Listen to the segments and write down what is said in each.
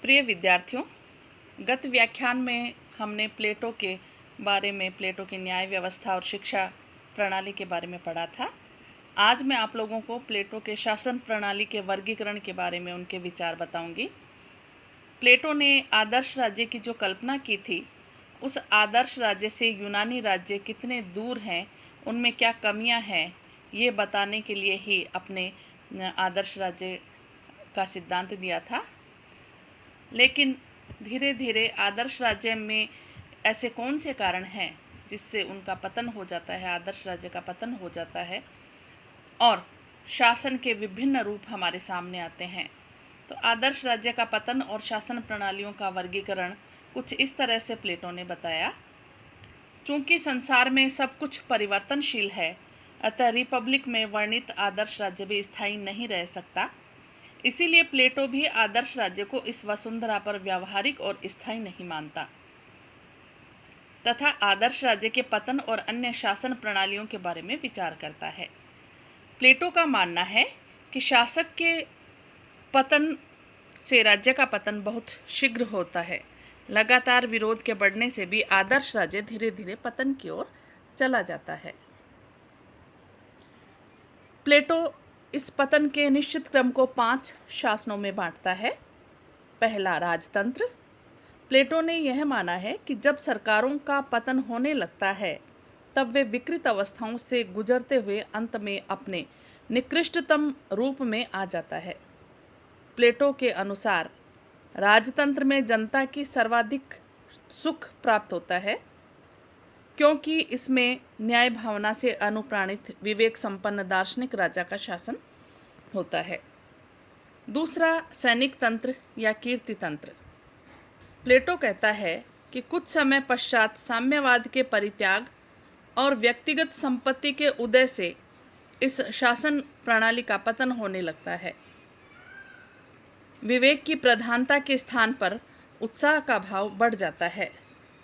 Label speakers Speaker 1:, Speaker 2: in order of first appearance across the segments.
Speaker 1: प्रिय विद्यार्थियों, गत व्याख्यान में हमने प्लेटो के बारे में, प्लेटो की न्याय व्यवस्था और शिक्षा प्रणाली के बारे में पढ़ा था। आज मैं आप लोगों को प्लेटो के शासन प्रणाली के वर्गीकरण के बारे में उनके विचार बताऊंगी। प्लेटो ने आदर्श राज्य की जो कल्पना की थी, उस आदर्श राज्य से यूनानी राज्य कितने दूर हैं, उनमें क्या कमियां हैं, ये बताने के लिए ही अपने आदर्श राज्य का सिद्धांत दिया था। लेकिन धीरे धीरे आदर्श राज्य में ऐसे कौन से कारण हैं जिससे उनका पतन हो जाता है, आदर्श राज्य का पतन हो जाता है और शासन के विभिन्न रूप हमारे सामने आते हैं। तो आदर्श राज्य का पतन और शासन प्रणालियों का वर्गीकरण कुछ इस तरह से प्लेटो ने बताया। चूंकि संसार में सब कुछ परिवर्तनशील है, अतः रिपब्लिक में वर्णित आदर्श राज्य भी स्थायी नहीं रह सकता। इसीलिए प्लेटो भी आदर्श राज्य को इस वसुंधरा पर व्यावहारिक और स्थायी नहीं मानता तथा आदर्श राज्य के पतन और अन्य शासन प्रणालियों के बारे में विचार करता है। प्लेटो का मानना है कि शासक के पतन से राज्य का पतन बहुत शीघ्र होता है। लगातार विरोध के बढ़ने से भी आदर्श राज्य धीरे धीरे पतन की ओर चला जाता है। प्लेटो इस पतन के निश्चित क्रम को 5 शासनों में बांटता है। पहला, राजतंत्र। प्लेटो ने यह माना है कि जब सरकारों का पतन होने लगता है, तब वे विकृत अवस्थाओं से गुजरते हुए अंत में अपने निकृष्टतम रूप में आ जाता है। प्लेटो के अनुसार राजतंत्र में जनता की सर्वाधिक सुख प्राप्त होता है, क्योंकि इसमें न्याय भावना से अनुप्राणित विवेक संपन्न दार्शनिक राजा का शासन होता है। दूसरा, सैनिक तंत्र या कीर्ति तंत्र। प्लेटो कहता है कि कुछ समय पश्चात साम्यवाद के परित्याग और व्यक्तिगत संपत्ति के उदय से इस शासन प्रणाली का पतन होने लगता है। विवेक की प्रधानता के स्थान पर उत्साह का भाव बढ़ जाता है।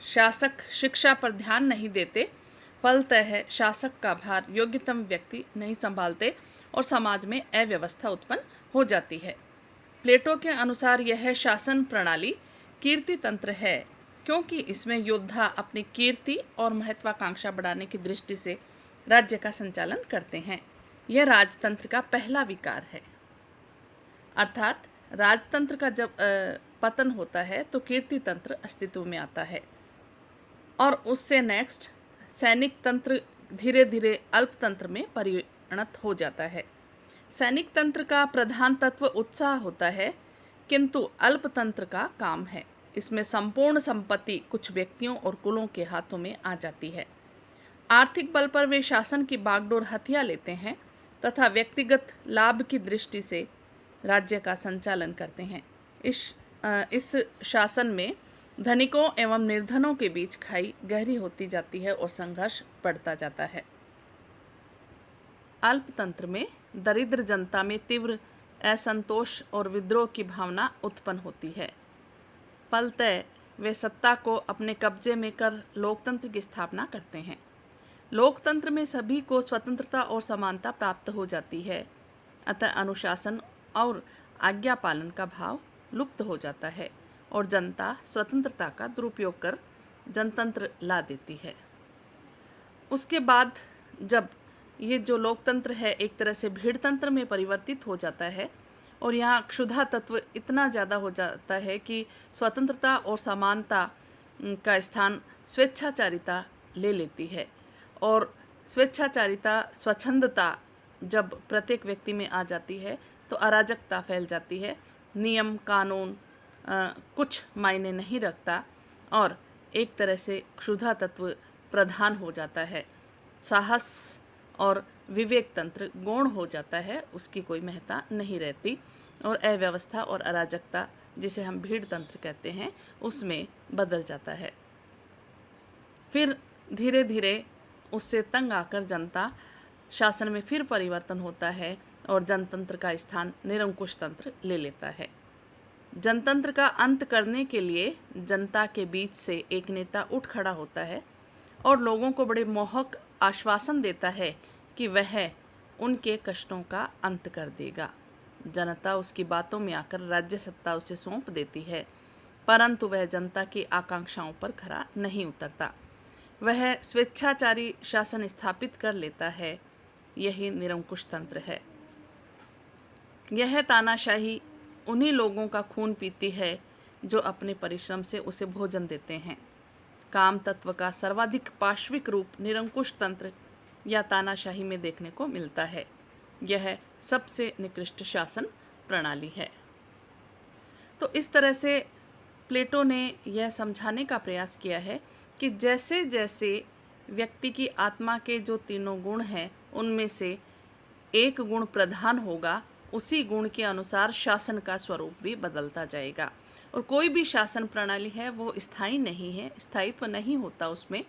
Speaker 1: शासक शिक्षा पर ध्यान नहीं देते, फलतः शासक का भार योग्यतम व्यक्ति नहीं संभालते और समाज में अव्यवस्था उत्पन्न हो जाती है। प्लेटो के अनुसार यह शासन प्रणाली कीर्ति तंत्र है, क्योंकि इसमें योद्धा अपनी कीर्ति और महत्वाकांक्षा बढ़ाने की दृष्टि से राज्य का संचालन करते हैं। यह राजतंत्र का पहला विकार है। अर्थात राजतंत्र का जब पतन होता है तो कीर्ति तंत्र अस्तित्व में आता है और उससे नेक्स्ट सैनिक तंत्र धीरे धीरे अल्पतंत्र में परिणत हो जाता है। सैनिक तंत्र का प्रधान तत्व उत्साह होता है, किंतु अल्पतंत्र का काम है। इसमें संपूर्ण संपत्ति कुछ व्यक्तियों और कुलों के हाथों में आ जाती है। आर्थिक बल पर वे शासन की बागडोर हथिया लेते हैं तथा व्यक्तिगत लाभ की दृष्टि से राज्य का संचालन करते हैं। इस शासन में धनिकों एवं निर्धनों के बीच खाई गहरी होती जाती है और संघर्ष बढ़ता जाता है। अल्पतंत्र में दरिद्र जनता में तीव्र असंतोष और विद्रोह की भावना उत्पन्न होती है। फलतः वे सत्ता को अपने कब्जे में कर लोकतंत्र की स्थापना करते हैं। लोकतंत्र में सभी को स्वतंत्रता और समानता प्राप्त हो जाती है, अतः अनुशासन और आज्ञा पालन का भाव लुप्त हो जाता है और जनता स्वतंत्रता का दुरुपयोग कर जनतंत्र ला देती है। उसके बाद जब ये जो लोकतंत्र है एक तरह से भीड़तंत्र में परिवर्तित हो जाता है और यहाँ क्षुधा तत्व इतना ज़्यादा हो जाता है कि स्वतंत्रता और समानता का स्थान स्वेच्छाचारिता ले लेती है और स्वेच्छाचारिता, स्वच्छंदता जब प्रत्येक व्यक्ति में आ जाती है तो अराजकता फैल जाती है। नियम कानून कुछ मायने नहीं रखता और एक तरह से क्षुधा तत्व प्रधान हो जाता है। साहस और विवेक तंत्र गौण हो जाता है, उसकी कोई महत्ता नहीं रहती और अव्यवस्था और अराजकता, जिसे हम भीड़ तंत्र कहते हैं, उसमें बदल जाता है। फिर धीरे धीरे उससे तंग आकर जनता शासन में फिर परिवर्तन होता है और जनतंत्र का स्थान निरंकुश तंत्र ले लेता है। जनतंत्र का अंत करने के लिए जनता के बीच से एक नेता उठ खड़ा होता है और लोगों को बड़े मोहक आश्वासन देता है कि वह उनके कष्टों का अंत कर देगा। जनता उसकी बातों में आकर राज्य सत्ता उसे सौंप देती है, परंतु वह जनता की आकांक्षाओं पर खरा नहीं उतरता। वह स्वेच्छाचारी शासन स्थापित कर लेता है। यही निरंकुश तंत्र है। यह तानाशाही उन्हीं लोगों का खून पीती है जो अपने परिश्रम से उसे भोजन देते हैं। काम तत्व का सर्वाधिक पाश्विक रूप निरंकुश तंत्र या तानाशाही में देखने को मिलता है। यह सबसे निकृष्ट शासन प्रणाली है। तो इस तरह से प्लेटो ने यह समझाने का प्रयास किया है कि जैसे जैसे व्यक्ति की आत्मा के जो तीनों गुण हैं उनमें से एक गुण प्रधान होगा, उसी गुण के अनुसार शासन का स्वरूप भी बदलता जाएगा। और कोई भी शासन प्रणाली है वो स्थायी नहीं है, स्थायित्व नहीं होता उसमें।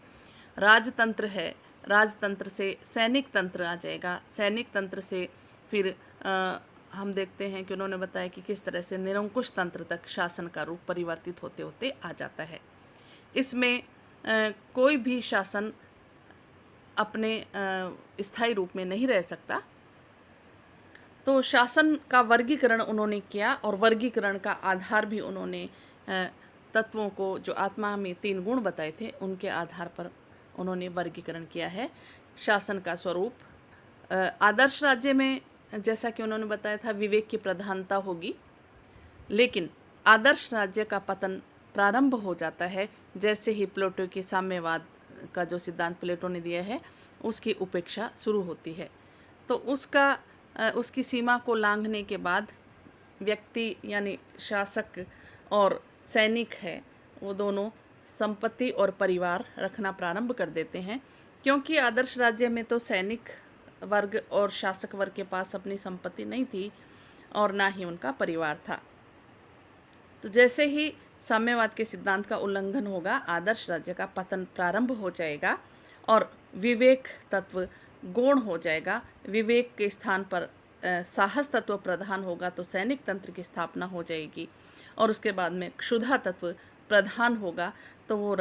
Speaker 1: राजतंत्र है, राजतंत्र से सैनिक तंत्र आ जाएगा, सैनिक तंत्र से फिर हम देखते हैं कि उन्होंने बताया कि किस तरह से निरंकुश तंत्र तक शासन का रूप परिवर्तित होते होते आ जाता है। इसमें कोई भी शासन अपने स्थायी रूप में नहीं रह सकता। तो शासन का वर्गीकरण उन्होंने किया और वर्गीकरण का आधार भी उन्होंने तत्वों को, जो आत्मा में 3 गुण बताए थे, उनके आधार पर उन्होंने वर्गीकरण किया है। शासन का स्वरूप आदर्श राज्य में, जैसा कि उन्होंने बताया था, विवेक की प्रधानता होगी, लेकिन आदर्श राज्य का पतन प्रारंभ हो जाता है जैसे ही प्लेटो के साम्यवाद का जो सिद्धांत प्लेटो ने दिया है उसकी उपेक्षा शुरू होती है। तो उसकी सीमा को लांघने के बाद व्यक्ति यानी शासक और सैनिक है, वो दोनों संपत्ति और परिवार रखना प्रारंभ कर देते हैं, क्योंकि आदर्श राज्य में तो सैनिक वर्ग और शासक वर्ग के पास अपनी संपत्ति नहीं थी और ना ही उनका परिवार था। तो जैसे ही साम्यवाद के सिद्धांत का उल्लंघन होगा, आदर्श राज्य का पतन प्रारंभ हो जाएगा और विवेक तत्व गौण हो जाएगा। विवेक के स्थान पर साहस तत्व प्रधान होगा तो सैनिक तंत्र की स्थापना हो जाएगी, और उसके बाद में क्षुधा तत्व प्रधान होगा तो वो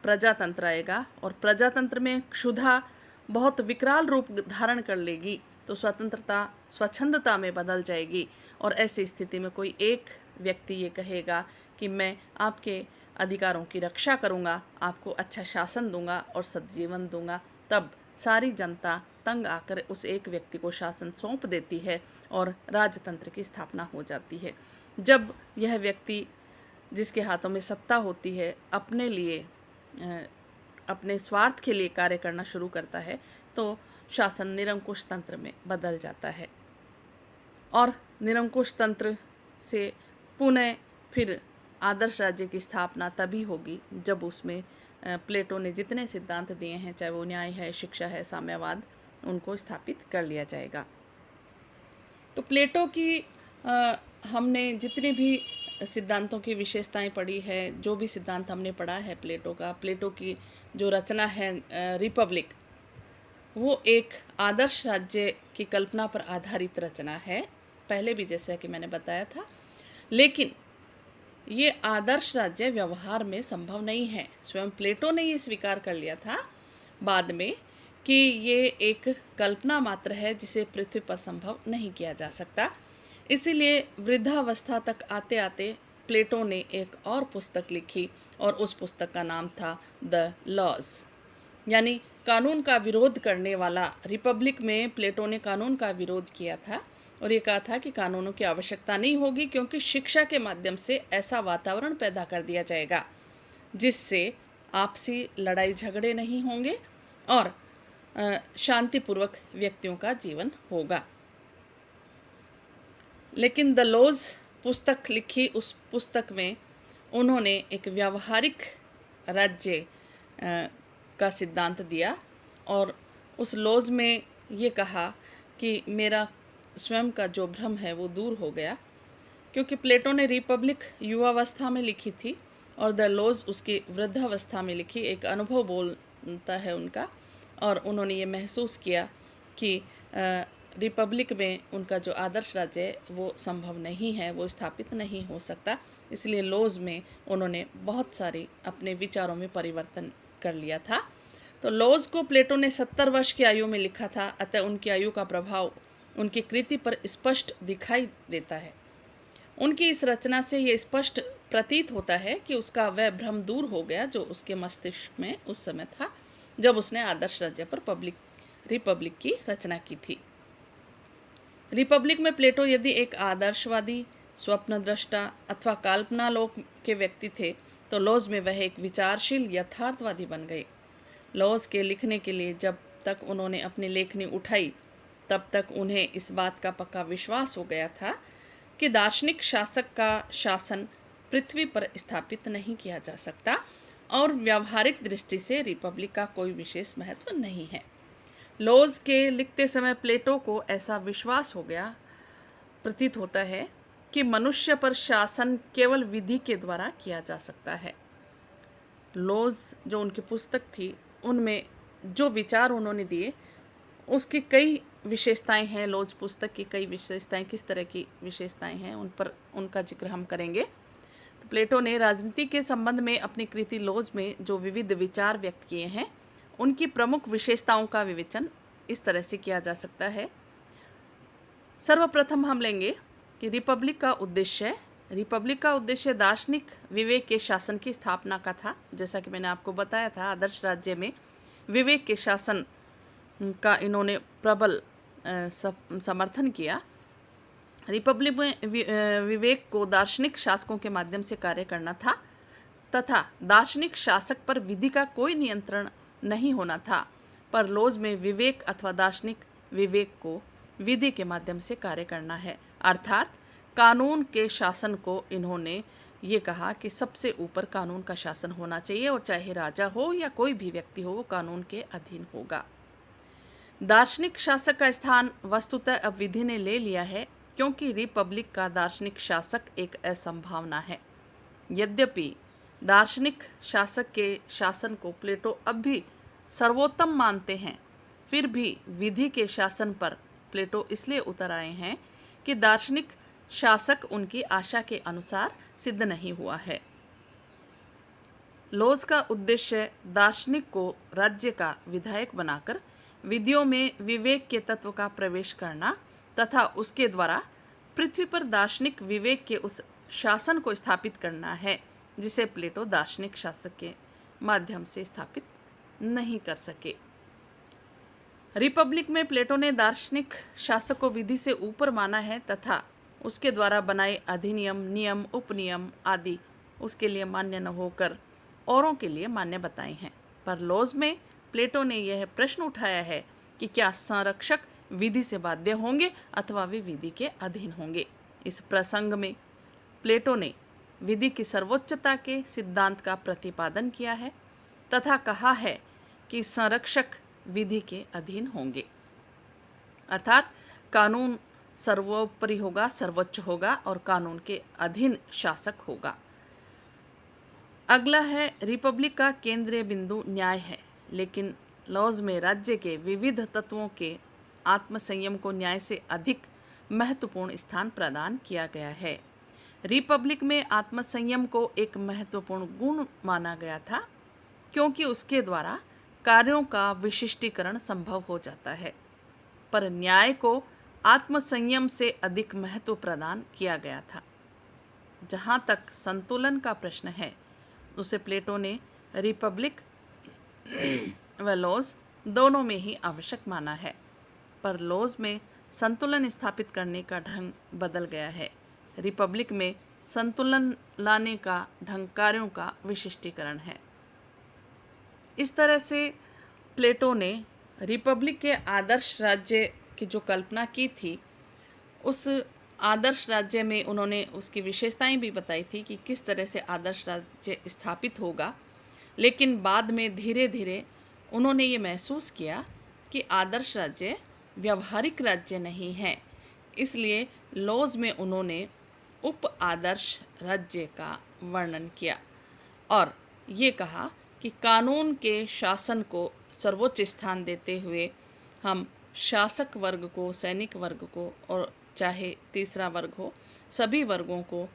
Speaker 1: प्रजातंत्र आएगा, और प्रजातंत्र में क्षुधा बहुत विकराल रूप धारण कर लेगी तो स्वतंत्रता स्वच्छंदता में बदल जाएगी। और ऐसी स्थिति में कोई एक व्यक्ति ये कहेगा कि मैं आपके अधिकारों की रक्षा करूंगा, आपको अच्छा शासन दूंगा और सद्जीवन दूंगा, तब सारी जनता तंग आकर उस एक व्यक्ति को शासन सौंप देती है और राजतंत्र की स्थापना हो जाती है। जब यह व्यक्ति जिसके हाथों में सत्ता होती है अपने लिए, अपने स्वार्थ के लिए कार्य करना शुरू करता है तो शासन निरंकुश तंत्र में बदल जाता है। और निरंकुश तंत्र से पुनः फिर आदर्श राज्य की स्थापना तभी होगी जब उसमें प्लेटो ने जितने सिद्धांत दिए हैं, चाहे वो न्याय है, शिक्षा है, साम्यवाद, उनको स्थापित कर लिया जाएगा। तो प्लेटो की हमने जितने भी सिद्धांतों की विशेषताएं पढ़ी है, जो भी सिद्धांत हमने पढ़ा है प्लेटो का, प्लेटो की जो रचना है रिपब्लिक, वो एक आदर्श राज्य की कल्पना पर आधारित रचना है, पहले भी जैसा कि मैंने बताया था। लेकिन ये आदर्श राज्य व्यवहार में संभव नहीं है। स्वयं प्लेटो ने ये स्वीकार कर लिया था बाद में कि ये एक कल्पना मात्र है जिसे पृथ्वी पर संभव नहीं किया जा सकता। इसीलिए वृद्धावस्था तक आते आते प्लेटो ने एक और पुस्तक लिखी और उस पुस्तक का नाम था द लॉज, यानी कानून का विरोध करने वाला। रिपब्लिक में प्लेटो ने कानून का विरोध किया था और ये कहा था कि कानूनों की आवश्यकता नहीं होगी, क्योंकि शिक्षा के माध्यम से ऐसा वातावरण पैदा कर दिया जाएगा जिससे आपसी लड़ाई झगड़े नहीं होंगे और शांतिपूर्वक व्यक्तियों का जीवन होगा। लेकिन द लॉज पुस्तक लिखी, उस पुस्तक में उन्होंने एक व्यावहारिक राज्य का सिद्धांत दिया और उस लॉज में ये कहा कि मेरा स्वयं का जो भ्रम है वो दूर हो गया, क्योंकि प्लेटो ने रिपब्लिक युवावस्था में लिखी थी और द लॉज उसकी वृद्धावस्था में लिखी। एक अनुभव बोलता है उनका, और उन्होंने ये महसूस किया कि रिपब्लिक में उनका जो आदर्श राज्य है वो संभव नहीं है, वो स्थापित नहीं हो सकता। इसलिए लॉज में उन्होंने बहुत सारी अपने विचारों में परिवर्तन कर लिया था। तो लॉज को प्लेटो ने 70 वर्ष की आयु में लिखा था, अतः उनकी आयु का प्रभाव उनकी कृति पर स्पष्ट दिखाई देता है। उनकी इस रचना से यह स्पष्ट प्रतीत होता है कि उसका वह भ्रम दूर हो गया जो उसके मस्तिष्क में उस समय था जब उसने आदर्श राज्य पर रिपब्लिक की रचना की थी। रिपब्लिक में प्लेटो यदि एक आदर्शवादी, स्वप्नद्रष्टा अथवा कल्पना लोक के व्यक्ति थे तो लॉज में वह एक विचारशील यथार्थवादी बन गए। लॉज के लिखने के लिए जब तक उन्होंने अपनी लेखनी उठाई तब तक उन्हें इस बात का पक्का विश्वास हो गया था कि दार्शनिक शासक का शासन पृथ्वी पर स्थापित नहीं किया जा सकता और व्यावहारिक दृष्टि से रिपब्लिक का कोई विशेष महत्व नहीं है। लॉज के लिखते समय प्लेटो को ऐसा विश्वास हो गया प्रतीत होता है कि मनुष्य पर शासन केवल विधि के द्वारा किया जा सकता है। लॉज जो उनकी पुस्तक थी उनमें जो विचार उन्होंने दिए उसकी कई विशेषताएं हैं। लॉज पुस्तक की कई विशेषताएं, किस तरह की विशेषताएं हैं उन पर उनका जिक्र हम करेंगे। तो प्लेटो ने राजनीति के संबंध में अपनी कृति लॉज में जो विविध विचार व्यक्त किए हैं उनकी प्रमुख विशेषताओं का विवेचन इस तरह से किया जा सकता है। सर्वप्रथम हम लेंगे कि रिपब्लिक का उद्देश्य दार्शनिक विवेक के शासन की स्थापना का था। जैसा कि मैंने आपको बताया था, आदर्श राज्य में विवेक के शासन का इन्होंने प्रबल समर्थन किया। रिपब्लिक में विवेक को दार्शनिक शासकों के माध्यम से कार्य करना था तथा दार्शनिक शासक पर विधि का कोई नियंत्रण नहीं होना था, पर लॉज में विवेक अथवा दार्शनिक विवेक को विधि के माध्यम से कार्य करना है। अर्थात कानून के शासन को इन्होंने ये कहा कि सबसे ऊपर कानून का शासन होना चाहिए और चाहे राजा हो या कोई भी व्यक्ति हो वो कानून के अधीन होगा। दार्शनिक शासक का स्थान वस्तुतः अब विधि ने ले लिया है क्योंकि रिपब्लिक का दार्शनिक शासक एक असंभावना है। यद्यपि दार्शनिक शासक के शासन को प्लेटो अब भी सर्वोत्तम मानते हैं, फिर भी विधि के शासन पर प्लेटो इसलिए उतर आए हैं कि दार्शनिक शासक उनकी आशा के अनुसार सिद्ध नहीं हुआ है। लॉज का उद्देश्य दार्शनिक को राज्य का विधायक बनाकर विधियों में विवेक के तत्व का प्रवेश करना तथा उसके द्वारा पृथ्वी पर दार्शनिक विवेक के उस शासन को स्थापित करना है जिसे प्लेटो दार्शनिक शासक के माध्यम से स्थापित नहीं कर सके। रिपब्लिक में प्लेटो ने दार्शनिक शासक को विधि से ऊपर माना है तथा उसके द्वारा बनाए अधिनियम, नियम, उपनियम आदि उसके लिए मान्य न होकर औरों के लिए मान्य बताए हैं। पर लॉज में प्लेटो ने यह प्रश्न उठाया है कि क्या संरक्षक विधि से बाध्य होंगे अथवा वे विधि के अधीन होंगे। इस प्रसंग में प्लेटो ने विधि की सर्वोच्चता के सिद्धांत का प्रतिपादन किया है तथा कहा है कि संरक्षक विधि के अधीन होंगे, अर्थात कानून सर्वोपरि होगा, सर्वोच्च होगा और कानून के अधीन शासक होगा। अगला है रिपब्लिक का केंद्रीय बिंदु न्याय है, लेकिन लॉज में राज्य के विविध तत्वों के आत्मसंयम को न्याय से अधिक महत्वपूर्ण स्थान प्रदान किया गया है। रिपब्लिक में आत्मसंयम को एक महत्वपूर्ण गुण माना गया था क्योंकि उसके द्वारा कार्यों का विशिष्टीकरण संभव हो जाता है, पर न्याय को आत्मसंयम से अधिक महत्व प्रदान किया गया था। जहाँ तक संतुलन का प्रश्न है उसे प्लेटो ने रिपब्लिक व लॉज दोनों में ही आवश्यक माना है, पर लॉज में संतुलन स्थापित करने का ढंग बदल गया है। रिपब्लिक में संतुलन लाने का ढंग कार्यों का विशिष्टीकरण है। इस तरह से प्लेटो ने रिपब्लिक के आदर्श राज्य की जो कल्पना की थी उस आदर्श राज्य में उन्होंने उसकी विशेषताएं भी बताई थी कि किस तरह से आदर्श राज्य स्थापित होगा, लेकिन बाद में धीरे धीरे उन्होंने ये महसूस किया कि आदर्श राज्य व्यावहारिक राज्य नहीं है। इसलिए लॉज में उन्होंने उप आदर्श राज्य का वर्णन किया और ये कहा कि कानून के शासन को सर्वोच्च स्थान देते हुए हम शासक वर्ग को, सैनिक वर्ग को और चाहे तीसरा वर्ग हो, सभी वर्गों को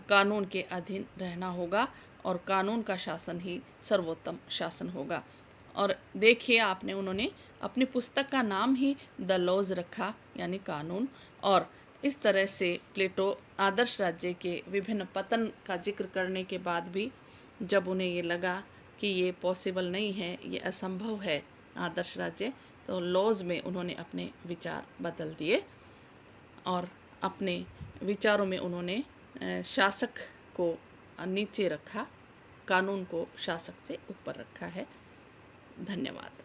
Speaker 1: कानून के अधीन रहना होगा और कानून का शासन ही सर्वोत्तम शासन होगा। और देखिए आपने उन्होंने अपनी पुस्तक का नाम ही द लॉज रखा, यानी कानून। और इस तरह से प्लेटो आदर्श राज्य के विभिन्न पतन का जिक्र करने के बाद भी जब उन्हें ये लगा कि ये पॉसिबल नहीं है, ये असंभव है आदर्श राज्य, तो लॉज में उन्होंने अपने विचार बदल दिए और अपने विचारों में उन्होंने शासक को नीचे रखा, कानून को शासक से ऊपर रखा है। धन्यवाद।